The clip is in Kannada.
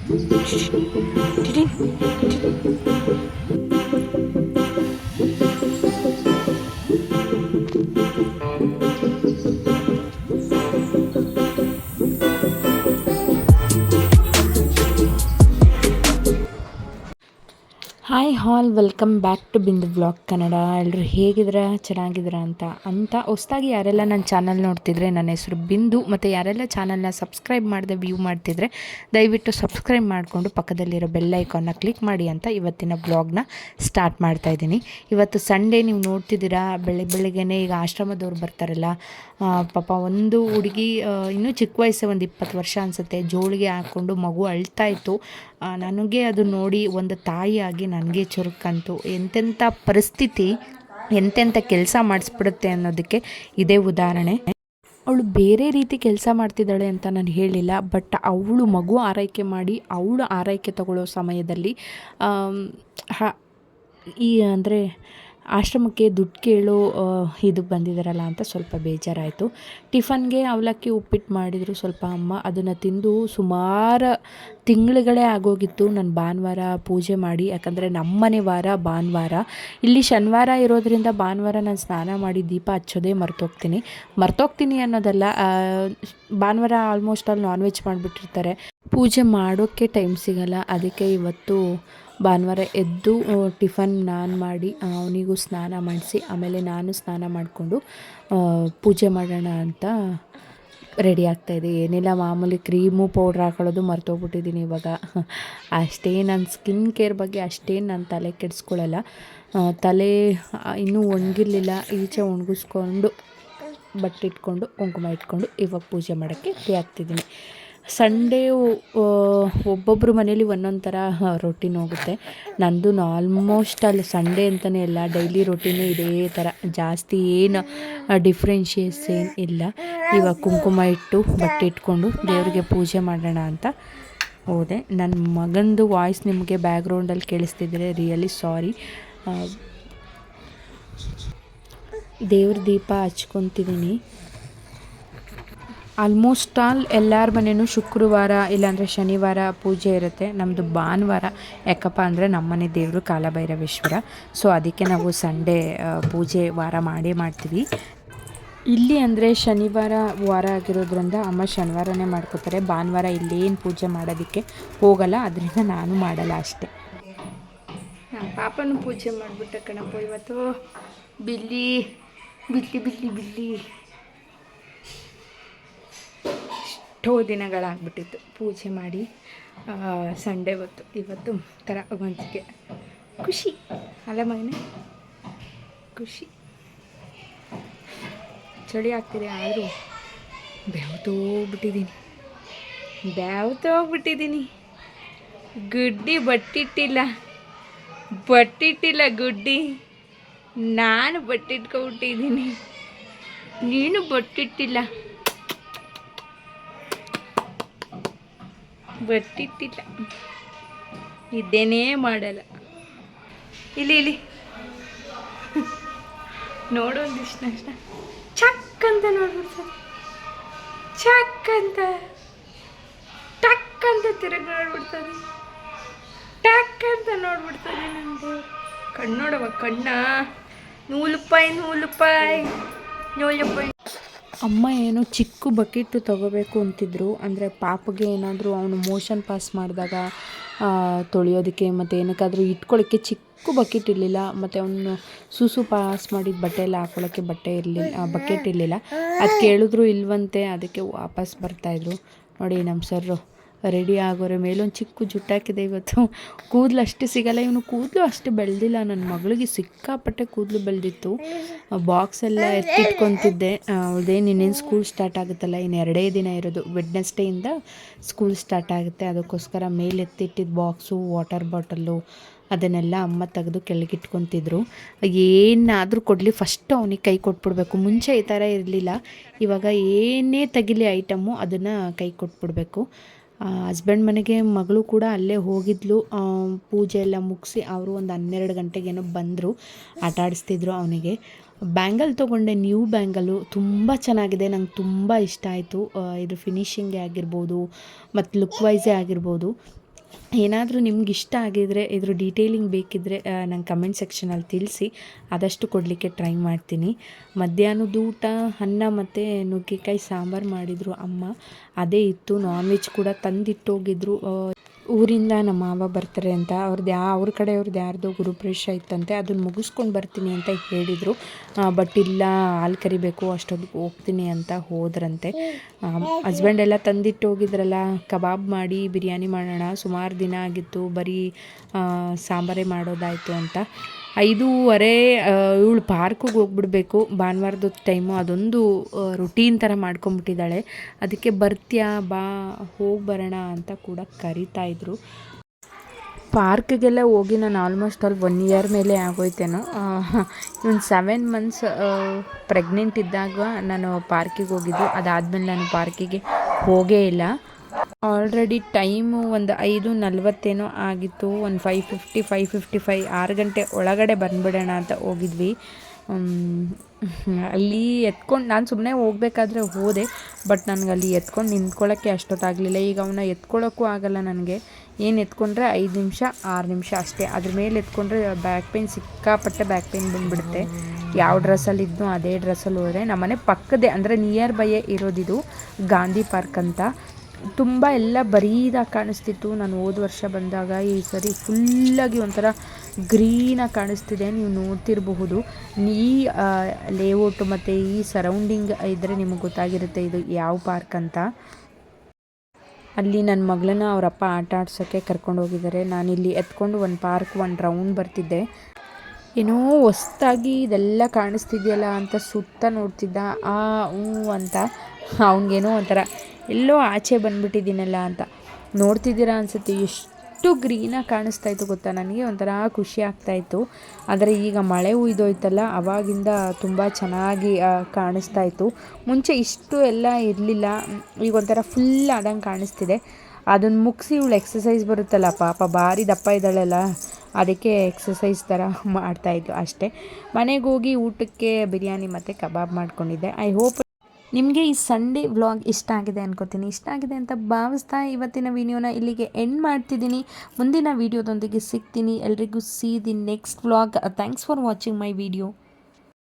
Hi all welcome back to Bindu vlog Kannada. ಎಲ್ಲರೂ ಹೇಗಿದ್ದೀರಾ, ಚೆನ್ನಾಗಿದ್ದೀರಾ ಅಂತ ಹೊಸ್ದಾಗಿ ಯಾರೆಲ್ಲ ನನ್ನ ಚಾನಲ್ ನೋಡ್ತಿದ್ರೆ, ನನ್ನ ಹೆಸರು ಬಿಂದು. ಮತ್ತು ಯಾರೆಲ್ಲ ಚಾನಲ್ನ ಸಬ್ಸ್ಕ್ರೈಬ್ ಮಾಡದೆ ವ್ಯೂ ಮಾಡ್ತಿದ್ರೆ ದಯವಿಟ್ಟು ಸಬ್ಸ್ಕ್ರೈಬ್ ಮಾಡಿಕೊಂಡು ಪಕ್ಕದಲ್ಲಿರೋ ಬೆಲ್ ಐಕಾನ್ನ ಕ್ಲಿಕ್ ಮಾಡಿ ಅಂತ ಇವತ್ತಿನ ವ್ಲಾಗ್ನ ಸ್ಟಾರ್ಟ್ ಮಾಡ್ತಾಯಿದ್ದೀನಿ. ಇವತ್ತು ಸಂಡೇ, ನೀವು ನೋಡ್ತಿದ್ದೀರಾ ಬೆಳಗ್ಗೆನೇ ಈಗ ಆಶ್ರಮದವ್ರು ಬರ್ತಾರಲ್ಲ. ಪಾಪ ಒಂದು ಹುಡುಗಿ ಇನ್ನೂ ಚಿಕ್ಕ ವಯಸ್ಸೇ, ಒಂದು 20 ವರ್ಷ ಅನಿಸುತ್ತೆ, ಜೋಳಿಗೆ ಹಾಕ್ಕೊಂಡು ಮಗು ಅಳ್ತಾಯಿತ್ತು. ನನಗೆ ಅದು ನೋಡಿ ಒಂದು ತಾಯಿಯಾಗಿ ನನಗೆ ಚುರುಕಂತು. ಎಂತೆಂಥ ಪರಿಸ್ಥಿತಿ ಎಂತೆಂಥ ಕೆಲಸ ಮಾಡಿಸ್ಬಿಡುತ್ತೆ ಅನ್ನೋದಕ್ಕೆ ಇದೇ ಉದಾಹರಣೆ. ಅವಳು ಬೇರೆ ರೀತಿ ಕೆಲಸ ಮಾಡ್ತಿದ್ದಾಳೆ ಅಂತ ನಾನು ಹೇಳಿಲ್ಲ, ಬಟ್ ಅವಳು ಮಗು ಆರೈಕೆ ಮಾಡಿ ಅವಳು ಆರೈಕೆ ತಗೊಳ್ಳೋ ಸಮಯದಲ್ಲಿ ಅಂದರೆ ಆಶ್ರಮಕ್ಕೆ ದುಡ್ಡು ಕೇಳೋ ಇದಕ್ಕೆ ಬಂದಿದ್ದಾರಲ್ಲ ಅಂತ ಸ್ವಲ್ಪ ಬೇಜಾರಾಯಿತು. ಟಿಫನ್ಗೆ ಅವಲಕ್ಕಿ ಉಪ್ಪಿಟ್ಟು ಮಾಡಿದರು ಸ್ವಲ್ಪ ಅಮ್ಮ. ಅದನ್ನು ತಿಂದು ಸುಮಾರು ತಿಂಗಳುಗಳೇ ಆಗೋಗಿತ್ತು. ನಾನು ಭಾನುವಾರ ಪೂಜೆ ಮಾಡಿ, ಯಾಕಂದರೆ ನಮ್ಮನೆ ವಾರ ಭಾನುವಾರ, ಇಲ್ಲಿ ಶನಿವಾರ ಇರೋದರಿಂದ ಭಾನುವಾರ ನಾನು ಸ್ನಾನ ಮಾಡಿ ದೀಪ ಹಚ್ಚೋದೇ ಮರ್ತೋಗ್ತೀನಿ ಅನ್ನೋದಲ್ಲ, ಭಾನುವಾರ ಆಲ್ಮೋಸ್ಟ್ ಅಲ್ಲಿ ನಾನ್ ವೆಜ್ ಮಾಡಿಬಿಟ್ಟಿರ್ತಾರೆ, ಪೂಜೆ ಮಾಡೋಕ್ಕೆ ಟೈಮ್ ಸಿಗಲ್ಲ. ಅದಕ್ಕೆ ಇವತ್ತು ಭಾನುವಾರ ಎದ್ದು ಟಿಫನ್ ನಾನು ಮಾಡಿ ಅವನಿಗೂ ಸ್ನಾನ ಮಾಡಿಸಿ ಆಮೇಲೆ ನಾನು ಸ್ನಾನ ಮಾಡಿಕೊಂಡು ಪೂಜೆ ಮಾಡೋಣ ಅಂತ ರೆಡಿ ಆಗ್ತಾಯಿದೆ. ಏನಿಲ್ಲ, ಮಾಮೂಲಿ ಕ್ರೀಮು ಪೌಡ್ರ್ ಹಾಕೊಳ್ಳೋದು ಮರ್ತೋಗ್ಬಿಟ್ಟಿದ್ದೀನಿ ಇವಾಗ. ಅಷ್ಟೇ ನನ್ನ ಸ್ಕಿನ್ ಕೇರ್ ಬಗ್ಗೆ ಅಷ್ಟೇನು ನಾನು ತಲೆ ಕೆಡಿಸ್ಕೊಳ್ಳಲ್ಲ. ತಲೆ ಇನ್ನೂ ಒಣಗಿರಲಿಲ್ಲ, ಈಚೆ ಒಣಗಿಸ್ಕೊಂಡು ಬಟ್ಟೆ ಇಟ್ಕೊಂಡು ಕುಂಕುಮ ಇಟ್ಕೊಂಡು ಇವಾಗ ಪೂಜೆ ಮಾಡೋಕ್ಕೆ ರೆಡಿ ಆಗ್ತಿದ್ದೀನಿ. ಸಂಡೇ ಒಬ್ಬೊಬ್ಬರು ಮನೇಲಿ ಒಂದೊಂದು ಥರ ರೊಟೀನ್ ಹೋಗುತ್ತೆ. ನಂದು ಆಲ್ಮೋಸ್ಟ್ ಅಲ್ಲಿ ಸಂಡೇ ಅಂತಲೇ ಇಲ್ಲ, ಡೈಲಿ ರೊಟೀನು ಇದೇ ಥರ, ಜಾಸ್ತಿ ಏನು ಡಿಫ್ರೆನ್ಷಿಯೇಸ್ ಏನು ಇಲ್ಲ. ಇವಾಗ ಕುಂಕುಮ ಇಟ್ಟು ಬಟ್ಟೆ ಇಟ್ಕೊಂಡು ದೇವರಿಗೆ ಪೂಜೆ ಮಾಡೋಣ ಅಂತ ಹೋದೆ. ನನ್ನ ಮಗಂದು ವಾಯ್ಸ್ ನಿಮಗೆ ಬ್ಯಾಕ್ಗ್ರೌಂಡಲ್ಲಿ ಕೇಳಿಸ್ತಿದ್ರೆ ರಿಯಲಿ ಸಾರಿ. ದೇವ್ರ ದೀಪ ಹಚ್ಕೊತಿದ್ದೀನಿ. ಆಲ್ಮೋಸ್ಟ್ ಎಲ್ಲರ ಮನೆಯೂ ಶುಕ್ರವಾರ ಇಲ್ಲಾಂದರೆ ಶನಿವಾರ ಪೂಜೆ ಇರುತ್ತೆ. ನಮ್ಮದು ಭಾನುವಾರ, ಯಾಕಪ್ಪ ಅಂದರೆ ನಮ್ಮನೆ ದೇವರು ಕಾಲಭೈರವೇಶ್ವರ. ಸೊ ಅದಕ್ಕೆ ನಾವು ಸಂಡೇ ಪೂಜೆ ವಾರ ಮಾಡ್ತೀವಿ. ಇಲ್ಲಿ ಅಂದರೆ ಶನಿವಾರ ವಾರ ಆಗಿರೋದ್ರಿಂದ ಅಮ್ಮ ಶನಿವಾರನೇ ಮಾಡ್ಕೋತಾರೆ. ಭಾನುವಾರ ಇಲ್ಲೇನು ಪೂಜೆ ಮಾಡೋದಕ್ಕೆ ಹೋಗಲ್ಲ, ಅದರಿಂದ ನಾನು ಮಾಡಲ್ಲ ಅಷ್ಟೇ. ಪಾಪನೂ ಪೂಜೆ ಮಾಡಿಬಿಟ್ಟೆ ಕಣಪ್ಪ ಇವತ್ತು. ಬಿಲ್ಲಿ ಬಿಲ್ಲಿ ಬಿಲ್ಲಿ ಬಿಲ್ಲಿ ಎಷ್ಟೋ ದಿನಗಳಾಗ್ಬಿಟ್ಟಿತ್ತು ಪೂಜೆ ಮಾಡಿ. ಸಂಡೇ ಇವತ್ತು ಥರ ಒಂದಿಗೆ ಖುಷಿ ಅಲ್ಲ ಮಗನೇ, ಖುಷಿ. ಚಳಿ ಆಗ್ತಿದೆ, ಆದರೂ ಬೆವ್ತೋಗ್ಬಿಟ್ಟಿದ್ದೀನಿ. ಗುಡ್ಡಿ ಬಟ್ಟಿಟ್ಟಿಲ್ಲ ಗುಡ್ಡಿ. ನಾನು ಬಟ್ಟಿಟ್ಕೊಬಿಟ್ಟಿದ್ದೀನಿ, ನೀನು ಬಟ್ಟಿಟ್ಟಿಲ್ಲ. ಇದೇನೇ ಮಾಡಲ್ಲ. ಇಲ್ಲಿ ನೋಡೋದಿಷ್ಟು ಅಷ್ಟ ಚಕ್ ಅಂತ ನೋಡ್ಬಿಡ್ತಾರೆ, ಚಕ್ ಅಂತ ಟಕ್ ಅಂತ ತಿರುಗಿ ನೋಡ್ಬಿಡ್ತಾರೆ, ಟಕ್ ಅಂತ ನೋಡ್ಬಿಡ್ತಾರೆ. ನನಗೆ ಕಣ್ಣೋಡವ ಕಣ್ಣ, ನೂಲುಪಾಯಿ. ಅಮ್ಮ ಏನೋ ಚಿಕ್ಕ ಬಕೆಟು ತೊಗೋಬೇಕು ಅಂತಿದ್ರು. ಅಂದರೆ ಪಾಪಗೆ ಏನಾದರೂ ಅವನು ಮೋಷನ್ ಪಾಸ್ ಮಾಡಿದಾಗ ತೊಳೆಯೋದಕ್ಕೆ ಮತ್ತು ಏನಕ್ಕಾದರೂ ಇಟ್ಕೊಳ್ಳೋಕ್ಕೆ ಚಿಕ್ಕ ಬಕೆಟ್ ಇರಲಿಲ್ಲ. ಮತ್ತು ಅವನು ಸೂಸು ಪಾಸ್ ಮಾಡಿದ ಬಟ್ಟೆ ಎಲ್ಲ ಹಾಕ್ಕೊಳ್ಳೋಕ್ಕೆ ಬಕೆಟ್ ಇರಲಿಲ್ಲ. ಅದು ಕೇಳಿದ್ರು ಇಲ್ವಂತೆ, ಅದಕ್ಕೆ ವಾಪಸ್ ಬರ್ತಾಯಿದ್ರು. ನೋಡಿ ನಮ್ಮ ಸರ್ರು ರೆಡಿ ಆಗೋರೆ. ಮೇಲೊಂದು ಚಿಕ್ಕ ಜುಟ್ಟಾಕಿದೆ ಇವತ್ತು. ಕೂದಲು ಅಷ್ಟು ಸಿಗಲ್ಲ, ಇವನು ಕೂದಲು ಅಷ್ಟು ಬೆಳೆದಿಲ್ಲ. ನನ್ನ ಮಗಳಿಗೆ ಸಿಕ್ಕಾಪಟ್ಟೆ ಕೂದಲು ಬೆಳೆದಿತ್ತು. ಬಾಕ್ಸ್ ಎಲ್ಲ ಎತ್ತಿಟ್ಕೊತಿದ್ದೆ. ಅವಳದೇನು ಇನ್ನೇನು ಸ್ಕೂಲ್ ಸ್ಟಾರ್ಟ್ ಆಗುತ್ತಲ್ಲ, ಇನ್ನು 2 ದಿನ ಇರೋದು, ವೆಡ್ನೆಸ್ಡೇಯಿಂದ ಸ್ಕೂಲ್ ಸ್ಟಾರ್ಟ್ ಆಗುತ್ತೆ. ಅದಕ್ಕೋಸ್ಕರ ಮೇಲೆ ಎತ್ತಿಟ್ಟಿದ್ದ ಬಾಕ್ಸು, ವಾಟರ್ ಬಾಟಲ್ಲು ಅದನ್ನೆಲ್ಲ ಅಮ್ಮ ತೆಗೆದು ಕೆಳಗಿಟ್ಕೊತಿದ್ರು. ಏನಾದರೂ ಕೊಡಲಿ ಫಸ್ಟು ಅವನಿಗೆ ಕೈ ಕೊಟ್ಬಿಡ್ಬೇಕು. ಮುಂಚೆ ಈ ಥರ ಇರಲಿಲ್ಲ, ಇವಾಗ ಏನೇ ತೆಗಿಲಿ ಐಟಮು ಅದನ್ನು ಕೈ ಕೊಟ್ಬಿಡ್ಬೇಕು. ಹಸ್ಬೆಂಡ್ ಮನೆಗೆ ಮಗಳು ಕೂಡ ಅಲ್ಲೇ ಹೋಗಿದ್ಲು. ಪೂಜೆ ಎಲ್ಲ ಮುಗಿಸಿ ಅವರು ಒಂದು 12 ಗಂಟೆಗೇನೋ ಬಂದರು. ಆಟ ಆಡಿಸ್ತಿದ್ರು ಅವನಿಗೆ. ಬ್ಯಾಂಗಲ್ ತೊಗೊಂಡೆ, ನ್ಯೂ ಬ್ಯಾಂಗಲು, ತುಂಬ ಚೆನ್ನಾಗಿದೆ, ನಂಗೆ ತುಂಬ ಇಷ್ಟ ಆಯಿತು. ಇದು ಫಿನಿಷಿಂಗೇ ಆಗಿರ್ಬೋದು ಮತ್ತು ಲುಕ್ ವೈಸೇ ಆಗಿರ್ಬೋದು. ಏನಾದರೂ ನಿಮ್ಗೆ ಇಷ್ಟ ಆಗಿದರೆ ಇದ್ರ ಡೀಟೇಲಿಂಗ್ ಬೇಕಿದ್ದರೆ ನಂಗೆ ಕಮೆಂಟ್ ಸೆಕ್ಷನಲ್ಲಿ ತಿಳಿಸಿ, ಆದಷ್ಟು ಕೊಡಲಿಕ್ಕೆ ಟ್ರೈ ಮಾಡ್ತೀನಿ. ಮಧ್ಯಾಹ್ನದ ಊಟ ಅನ್ನ ಮತ್ತು ನುಗ್ಗೆಕಾಯಿ ಸಾಂಬಾರು ಮಾಡಿದರು ಅಮ್ಮ, ಅದೇ ಇತ್ತು. ನಾನ್ ವೆಜ್ ಕೂಡ ತಂದಿಟ್ಟೋಗಿದ್ರು. ಊರಿಂದ ನಮ್ಮ ಮಾವ ಬರ್ತಾರೆ ಅಂತ, ಅವ್ರ ಕಡೆಯವ್ರದ್ದು ಯಾರ್ದೋ ಗುರುಪ್ರವೇಶ ಇತ್ತಂತೆ, ಅದನ್ನು ಮುಗಿಸ್ಕೊಂಡು ಬರ್ತೀನಿ ಅಂತ ಹೇಳಿದರು. ಬಟ್ ಇಲ್ಲ, ಹಾಲು ಕರಿಬೇಕು, ಅಷ್ಟೊತ್ತಿಗೆ ಹೋಗ್ತೀನಿ ಅಂತ ಹೋದ್ರಂತೆ. ಹಸ್ಬೆಂಡ್ ಎಲ್ಲ ತಂದಿಟ್ಟು ಹೋಗಿದ್ರಲ್ಲ, ಕಬಾಬ್ ಮಾಡಿ ಬಿರಿಯಾನಿ ಮಾಡೋಣ, ಸುಮಾರು ದಿನ ಆಗಿತ್ತು, ಬರೀ ಸಾಂಬಾರೇ ಮಾಡೋದಾಯಿತು ಅಂತ. 5:30 ಇವಳು ಪಾರ್ಕಿಗೆ ಹೋಗ್ಬಿಡ್ಬೇಕು ಭಾನುವಾರದ ಟೈಮು, ಅದೊಂದು ರುಟೀನ್ ಥರ ಮಾಡ್ಕೊಂಬಿಟ್ಟಿದ್ದಾಳೆ. ಅದಕ್ಕೆ ಬರ್ತೀಯಾ ಬಾ ಹೋಗಿ ಬರೋಣ ಅಂತ ಕೂಡ ಕರಿತಾಯಿದ್ರು. ಪಾರ್ಕಿಗೆಲ್ಲ ಹೋಗಿ ನಾನು ಆಲ್ಮೋಸ್ಟ್ ಅಲ್ಲಿ 1 ಇಯರ್ ಮೇಲೆ ಆಗೋಯ್ತೇನೋ. ಇವನು 7 ಮಂತ್ಸ್ ಪ್ರೆಗ್ನೆಂಟ್ ಇದ್ದಾಗ ನಾನು ಪಾರ್ಕಿಗೆ ಹೋಗಿದ್ದು, ಅದಾದಮೇಲೆ ನಾನು ಪಾರ್ಕಿಗೆ ಹೋಗೇ ಇಲ್ಲ. ಆಲ್ರೆಡಿ ಟೈಮು ಒಂದು 5:40 ಆಗಿತ್ತು. ಒಂದು 5:55 6 ಗಂಟೆ ಒಳಗಡೆ ಬಂದುಬಿಡೋಣ ಅಂತ ಹೋಗಿದ್ವಿ. ಅಲ್ಲಿ ಎತ್ಕೊಂಡು ನಾನು ಸುಮ್ಮನೆ ಹೋಗ್ಬೇಕಾದ್ರೆ ಹೋದೆ, ಬಟ್ ನನಗೆ ಅಲ್ಲಿ ಎತ್ಕೊಂಡು ನಿಂತ್ಕೊಳ್ಳೋಕ್ಕೆ ಅಷ್ಟೊತ್ತಾಗಲಿಲ್ಲ. ಈಗ ಅವನ್ನ ಎತ್ಕೊಳ್ಳೋಕ್ಕೂ ಆಗೋಲ್ಲ ನನಗೆ. ಏನು ಎತ್ಕೊಂಡ್ರೆ 5 ನಿಮಿಷ 6 ನಿಮಿಷ ಅಷ್ಟೇ, ಅದ್ರ ಮೇಲೆ ಎತ್ಕೊಂಡ್ರೆ ಬ್ಯಾಕ್ ಪೇಯ್ನ್, ಸಿಕ್ಕಾಪಟ್ಟೆ ಬ್ಯಾಕ್ ಪೇಯ್ನ್ ಬಂದುಬಿಡುತ್ತೆ. ಯಾವ ಡ್ರೆಸ್ಸಲ್ಲಿ ಇದ್ದನೋ ಅದೇ ಡ್ರೆಸ್ಸಲ್ಲಿ ಹೋದರೆ. ನಮ್ಮನೆ ಪಕ್ಕದೇ ಅಂದರೆ ನಿಯರ್ ಬೈಯೇ ಇರೋದಿದು ಗಾಂಧಿ ಪಾರ್ಕ್ ಅಂತ. ತುಂಬ ಎಲ್ಲ ಬರೀದಾಗಿ ಕಾಣಿಸ್ತಿತ್ತು ನಾನು ಹೋದ ವರ್ಷ ಬಂದಾಗ. ಈ ಸರಿ ಫುಲ್ಲಾಗಿ ಒಂಥರ ಗ್ರೀನಾಗಿ ಕಾಣಿಸ್ತಿದೆ, ನೀವು ನೋಡ್ತಿರಬಹುದು. ಈ ಲೇಔಟು ಮತ್ತು ಈ ಸರೌಂಡಿಂಗ್ ಇದ್ದರೆ ನಿಮಗೆ ಗೊತ್ತಾಗಿರುತ್ತೆ ಇದು ಯಾವ ಪಾರ್ಕ್ ಅಂತ. ಅಲ್ಲಿ ನನ್ನ ಮಗಳನ್ನ ಅವರಪ್ಪ ಆಟ ಆಡ್ಸೋಕ್ಕೆ ಕರ್ಕೊಂಡು ಹೋಗಿದ್ದಾರೆ. ನಾನಿಲ್ಲಿ ಎತ್ಕೊಂಡು ಒಂದು ಪಾರ್ಕ್ ಒಂದು ರೌಂಡ್ ಬರ್ತಿದ್ದೆ. ಏನೋ ಹೊಸ್ದಾಗಿ ಇದೆಲ್ಲ ಕಾಣಿಸ್ತಿದೆಯಲ್ಲ ಅಂತ ಸುತ್ತ ನೋಡ್ತಿದ್ದ. ಅಂತ ಅವನಿಗೇನೋ ಒಂಥರ ಎಲ್ಲೋ ಆಚೆ ಬಂದುಬಿಟ್ಟಿದ್ದೀನಲ್ಲ ಅಂತ. ನೋಡ್ತಿದ್ದೀರಾ ಅನಿಸುತ್ತೆ, ಎಷ್ಟು ಗ್ರೀನಾಗಿ ಕಾಣಿಸ್ತಾಯಿತ್ತು ಗೊತ್ತಾ. ನನಗೆ ಒಂಥರ ಖುಷಿ ಆಗ್ತಾಯಿತ್ತು. ಆದರೆ ಈಗ ಮಳೆ ಹುಯ್ದೋಯ್ತಲ್ಲ, ಆವಾಗಿಂದ ತುಂಬ ಚೆನ್ನಾಗಿ ಕಾಣಿಸ್ತಾಯಿತ್ತು. ಮುಂಚೆ ಇಷ್ಟು ಎಲ್ಲ ಇರಲಿಲ್ಲ, ಈಗ ಒಂಥರ ಫುಲ್ ಆದಂಗೆ ಕಾಣಿಸ್ತಿದೆ. ಅದನ್ನು ಮುಗಿಸಿ ಇವಳು ಎಕ್ಸಸೈಸ್ ಬರುತ್ತಲ್ಲ, ಪಾಪ ಭಾರಿ ದಪ್ಪ ಇದ್ದಾಳಲ್ಲ, ಅದಕ್ಕೆ ಎಕ್ಸಸೈಸ್ ಥರ ಮಾಡ್ತಾಯಿದ್ಲು ಅಷ್ಟೇ. ಮನೆಗೆ ಹೋಗಿ ಊಟಕ್ಕೆ ಬಿರಿಯಾನಿ ಮತ್ತು ಕಬಾಬ್ ಮಾಡ್ಕೊಂಡಿದ್ದೆ. ಐ ಹೋಪ್ ನಿಮಗೆ ಈ ಸಂಡೇ ವ್ಲಾಗ್ ಇಷ್ಟ ಆಗಿದೆ ಅನ್ಕೋತೀನಿ. ಇಷ್ಟ ಆಗಿದೆ ಅಂತ ಭಾವಿಸ್ತಾ ಇವತ್ತಿನ ವಿಡಿಯೋನ ಇಲ್ಲಿಗೆ ಎಂಡ್ ಮಾಡ್ತಿದ್ದೀನಿ. ಮುಂದಿನ ವಿಡಿಯೋದೊಂದಿಗೆ ಸಿಗ್ತೀನಿ. ಎಲ್ರಿಗೂ see the next vlog. Thanks for watching my video.